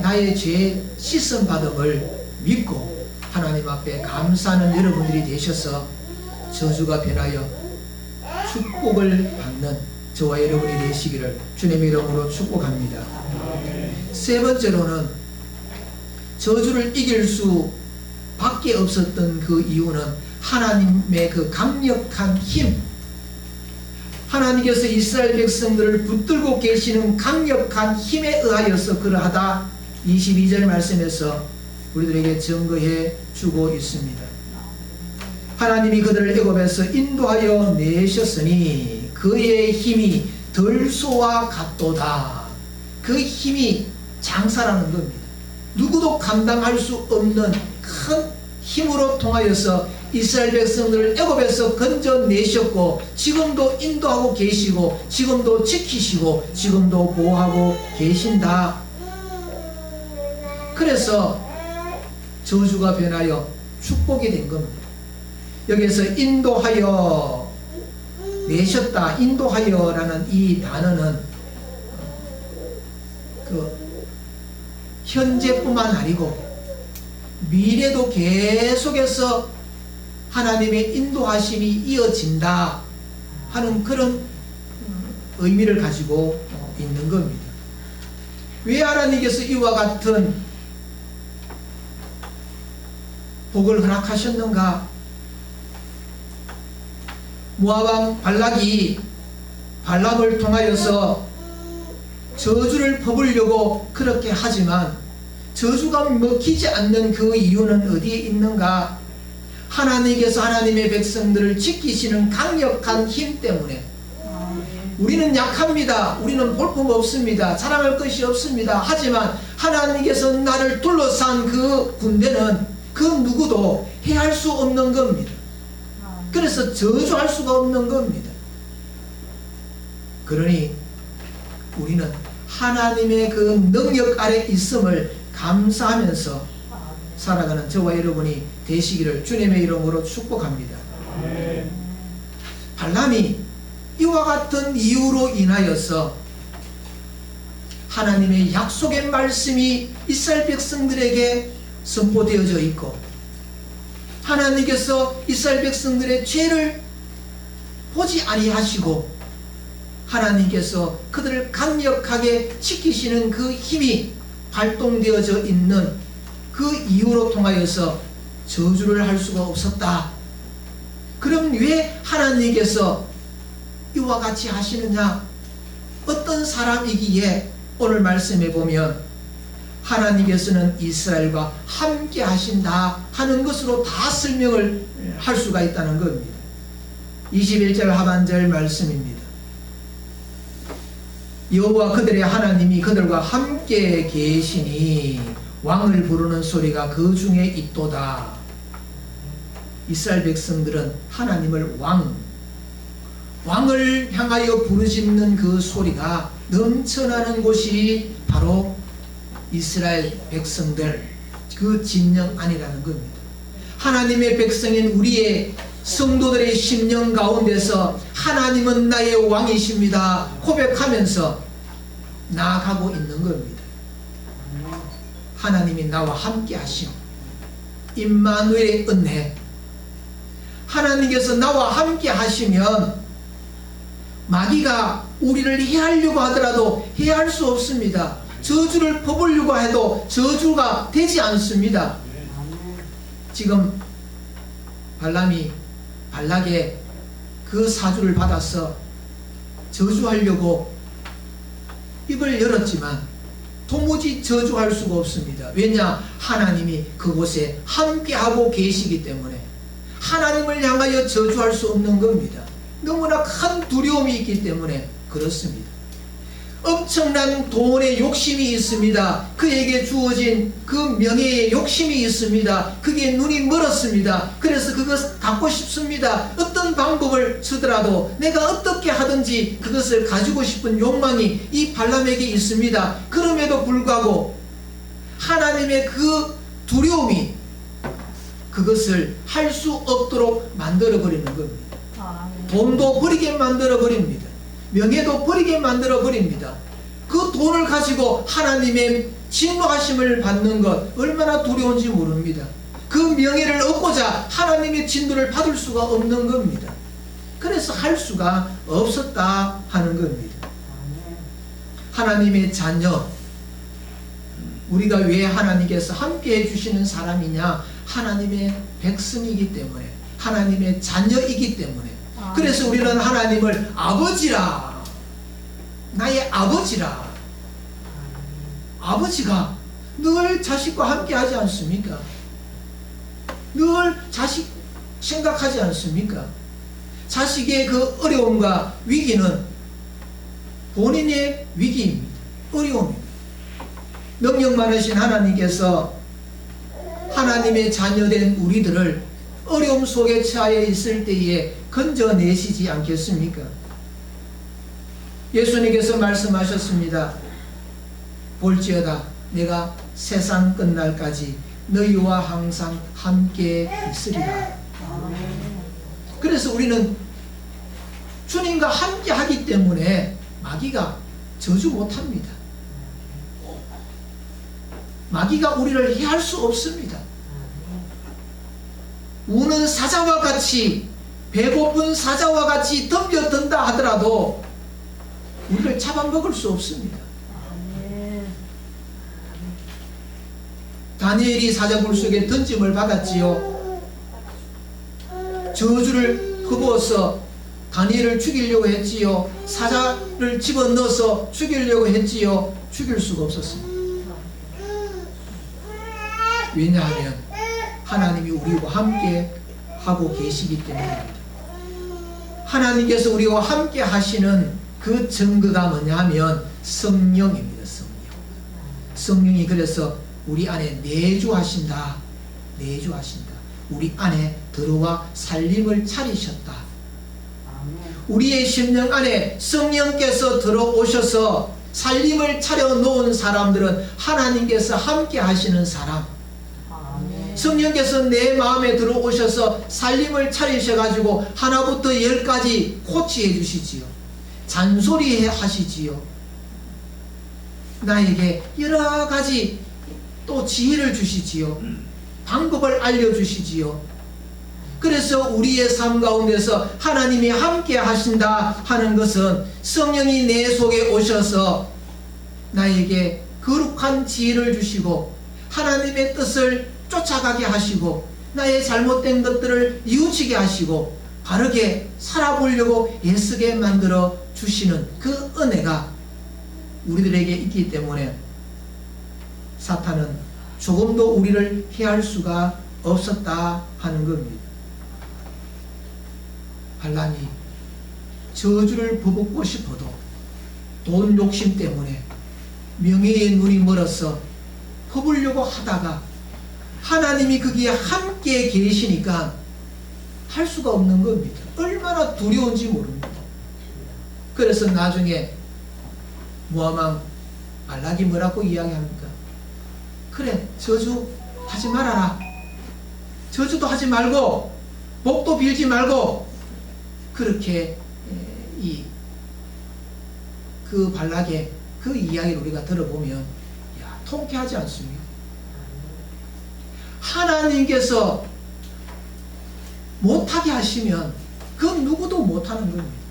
나의 죄 씻음 받음을 믿고 하나님 앞에 감사하는 여러분들이 되셔서 저주가 변하여 축복을 받는 저와 여러분이 되시기를 주님의 이름으로 축복합니다. 세 번째로는 저주를 이길 수 밖에 없었던 그 이유는 하나님의 그 강력한 힘, 하나님께서 이스라엘 백성들을 붙들고 계시는 강력한 힘에 의하여서 그러하다 22절 말씀에서 우리들에게 증거해 주고 있습니다. 하나님이 그들을 애굽에서 인도하여 내셨으니 그의 힘이 들소와 같도다. 그 힘이 장사라는 겁니다. 누구도 감당할 수 없는 큰 힘으로 통하여서 이스라엘 백성들을 애굽에서 건져내셨고 지금도 인도하고 계시고 지금도 지키시고 지금도 보호하고 계신다. 그래서 저주가 변하여 축복이 된 겁니다. 여기에서 인도하여 내셨다, 인도하여라는 이 단어는 그 현재뿐만 아니고 미래도 계속해서 하나님의 인도하심이 이어진다 하는 그런 의미를 가지고 있는 겁니다. 왜 하나님께서 이와 같은 복을 허락하셨는가? 모압왕 발락이 발람을 통하여서 저주를 퍼부으려고 그렇게 하지만 저주가 먹히지 않는 그 이유는 어디에 있는가? 하나님께서 하나님의 백성들을 지키시는 강력한 힘 때문에. 우리는 약합니다. 우리는 볼품 없습니다. 자랑할 것이 없습니다. 하지만 하나님께서 나를 둘러싼 그 군대는 그 누구도 해할 수 없는 겁니다. 그래서 저주할 수가 없는 겁니다. 그러니 우리는 하나님의 그 능력 아래 있음을 감사하면서 살아가는 저와 여러분이 되시기를 주님의 이름으로 축복합니다. 발람이 이와 같은 이유로 인하여서 하나님의 약속의 말씀이 이스라엘 백성들에게 선포되어져 있고 하나님께서 이스라엘 백성들의 죄를 보지 아니하시고 하나님께서 그들을 강력하게 지키시는 그 힘이 발동되어져 있는 그 이유로 통하여서 저주를 할 수가 없었다. 그럼 왜 하나님께서 이와 같이 하시느냐? 어떤 사람이기에 오늘 말씀해 보면 하나님께서는 이스라엘과 함께 하신다 하는 것으로 다 설명을 할 수가 있다는 겁니다. 21절 하반절 말씀입니다. 여호와 그들의 하나님이 그들과 함께 계시니 왕을 부르는 소리가 그 중에 있도다. 이스라엘 백성들은 하나님을 왕을 향하여 부르짖는 그 소리가 넘쳐나는 곳이 바로 이스라엘 백성들 그 진영 안이라는 겁니다. 하나님의 백성인 우리의 성도들의 심령 가운데서 하나님은 나의 왕이십니다 고백하면서 나아가고 있는 겁니다. 하나님이 나와 함께 하심, 임마누엘의 은혜. 하나님께서 나와 함께 하시면 마귀가 우리를 해하려고 하더라도 해할 수 없습니다. 저주를 퍼부으려고 해도 저주가 되지 않습니다. 지금 발람이 발락의 그 사주를 받아서 저주하려고 입을 열었지만 도무지 저주할 수가 없습니다. 왜냐? 하나님이 그곳에 함께하고 계시기 때문에 하나님을 향하여 저주할 수 없는 겁니다. 너무나 큰 두려움이 있기 때문에 그렇습니다. 엄청난 돈의 욕심이 있습니다. 그에게 주어진 그 명예의 욕심이 있습니다. 그게 눈이 멀었습니다. 그래서 그것 갖고 싶습니다. 어떤 방법을 쓰더라도 내가 어떻게 하든지 그것을 가지고 싶은 욕망이 이 발람에게 있습니다. 그럼에도 불구하고 하나님의 그 두려움이 그것을 할 수 없도록 만들어버리는 겁니다. 돈도 버리게 만들어버립니다. 명예도 버리게 만들어버립니다. 그 돈을 가지고 하나님의 진노하심을 받는 것 얼마나 두려운지 모릅니다. 그 명예를 얻고자 하나님의 진노를 받을 수가 없는 겁니다. 그래서 할 수가 없었다 하는 겁니다. 하나님의 자녀, 우리가 왜 하나님께서 함께 해주시는 사람이냐? 하나님의 백성이기 때문에, 하나님의 자녀이기 때문에. 그래서 우리는 하나님을 아버지라, 나의 아버지라. 아버지가 늘 자식과 함께 하지 않습니까? 늘 자식 생각하지 않습니까? 자식의 그 어려움과 위기는 본인의 위기입니다. 어려움입니다. 능력 많으신 하나님께서 하나님의 자녀된 우리들을 어려움 속에 처해 있을 때에 건져내시지 않겠습니까? 예수님께서 말씀하셨습니다. 볼지어다 내가 세상 끝날까지 너희와 항상 함께 있으리라. 그래서 우리는 주님과 함께 하기 때문에 마귀가 저주 못합니다. 마귀가 우리를 해할 수 없습니다. 우는 사자와 같이, 배고픈 사자와 같이 덤벼든다 하더라도 우리를 잡아먹을 수 없습니다. 다니엘이 사자굴 속에 던짐을 받았지요. 저주를 흡어서 다니엘을 죽이려고 했지요. 사자를 집어넣어서 죽이려고 했지요. 죽일 수가 없었습니다. 왜냐하면 하나님이 우리와 함께 하고 계시기 때문입니다. 하나님께서 우리와 함께 하시는 그 증거가 뭐냐 하면 성령입니다. 성령이 그래서 우리 안에 내주하신다. 내주하신다. 우리 안에 들어와 살림을 차리셨다. 우리의 심령 안에 성령께서 들어오셔서 살림을 차려 놓은 사람들은 하나님께서 함께 하시는 사람. 성령께서 내 마음에 들어오셔서 살림을 차리셔가지고 하나부터 10까지 코치해 주시지요. 잔소리 하시지요. 나에게 여러 가지 또 지혜를 주시지요. 방법을 알려주시지요. 그래서 우리의 삶 가운데서 하나님이 함께 하신다 하는 것은 성령이 내 속에 오셔서 나에게 거룩한 지혜를 주시고 하나님의 뜻을 쫓아가게 하시고 나의 잘못된 것들을 뉘우치게 하시고 바르게 살아보려고 애쓰게 만들어 주시는 그 은혜가 우리들에게 있기 때문에 사탄은 조금도 우리를 해할 수가 없었다 하는 겁니다. 발람이 저주를 퍼붓고 싶어도 돈 욕심 때문에 명예의 눈이 멀어서 퍼부려고 하다가 하나님이 거기에 함께 계시니까 할 수가 없는 겁니다. 얼마나 두려운지 모릅니다. 그래서 나중에 모함왕 발락이 뭐라고 이야기합니까? 그래, 저주 하지 말아라. 저주도 하지 말고 복도 빌지 말고 그렇게 그 발락의 그 이야기를 우리가 들어보면 통쾌하지 않습니까? 하나님께서 못하게 하시면 그 누구도 못하는 겁니다.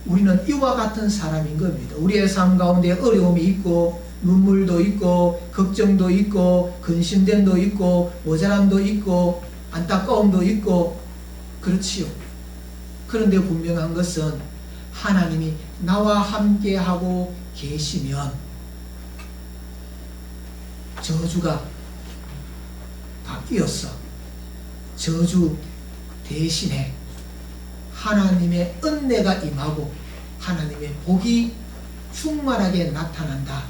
우리는 이와 같은 사람인 겁니다. 우리의 삶 가운데 어려움이 있고 눈물도 있고 걱정도 있고 근심됨도 있고 모자람도 있고 안타까움도 있고 그렇지요. 그런데 분명한 것은 하나님이 나와 함께하고 계시면 저주가 바뀌었어. 저주 대신에 하나님의 은혜가 임하고 하나님의 복이 충만하게 나타난다.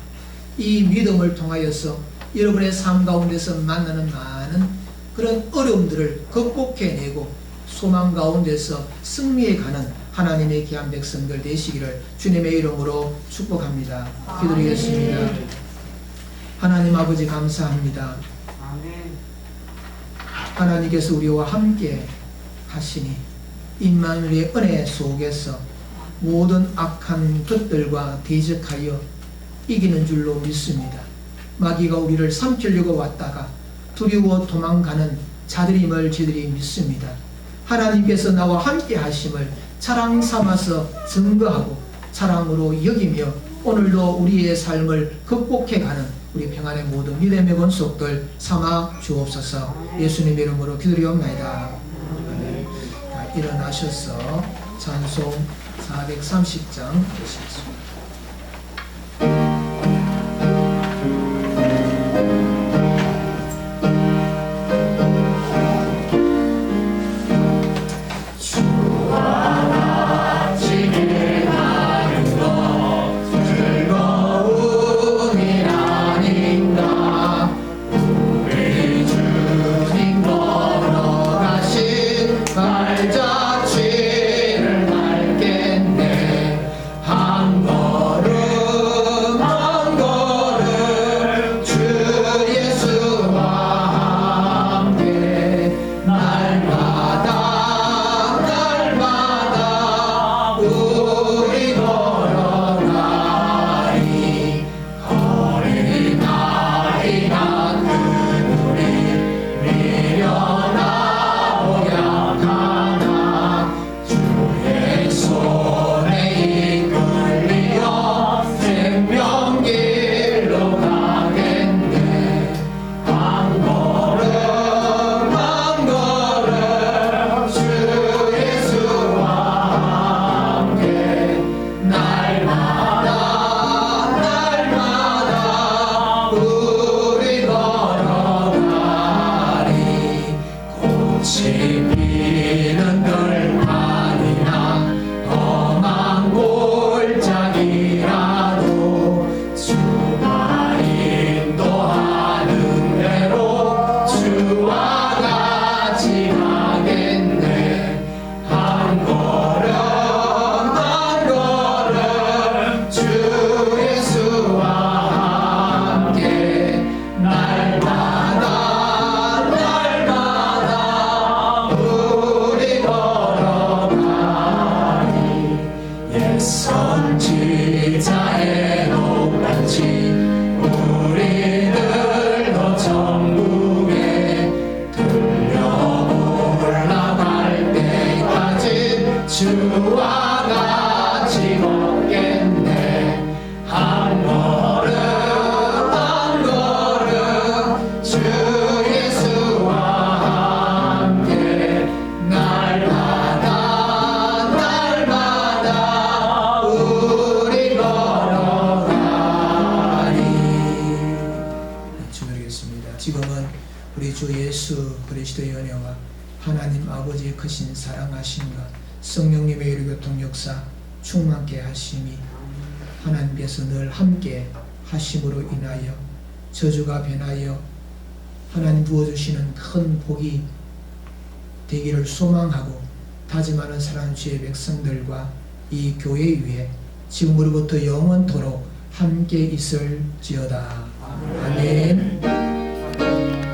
이 믿음을 통하여서 여러분의 삶 가운데서 만나는 많은 그런 어려움들을 극복해내고 소망 가운데서 승리해가는 하나님의 귀한 백성들 되시기를 주님의 이름으로 축복합니다. 기도드리겠습니다. 하나님 아버지 감사합니다. 하나님께서 우리와 함께 하시니 임마누엘의 은혜 속에서 모든 악한 것들과 대적하여 이기는 줄로 믿습니다. 마귀가 우리를 삼키려고 왔다가 두려워 도망가는 자들임을 저희들이 믿습니다. 하나님께서 나와 함께 하심을 자랑 삼아서 증거하고 자랑으로 여기며 오늘도 우리의 삶을 극복해가는 우리 평안의 모든 믿음의 권속들 삼아 주옵소서. 예수님의 이름으로 기도리옵나이다. 일어나셔서 찬송 430장 보시겠습니다. 주와 같이 걷겠네. 한 걸음 한 걸음 주 예수와 함께 날마다 우리 걸어가리. 주드리겠습니다. 지금은 우리 주 예수 그리스도의 은혜와 하나님 아버지의 크신 사랑하심과 성령님의 유교통 역사 충만케 하심이 하나님께서 늘 함께 하심으로 인하여 저주가 변하여 하나님 부어주시는 큰 복이 되기를 소망하고 다짐하는 사랑하는 주의 백성들과 이 교회 위에 지금으로부터 영원토록 함께 있을지어다. 아멘.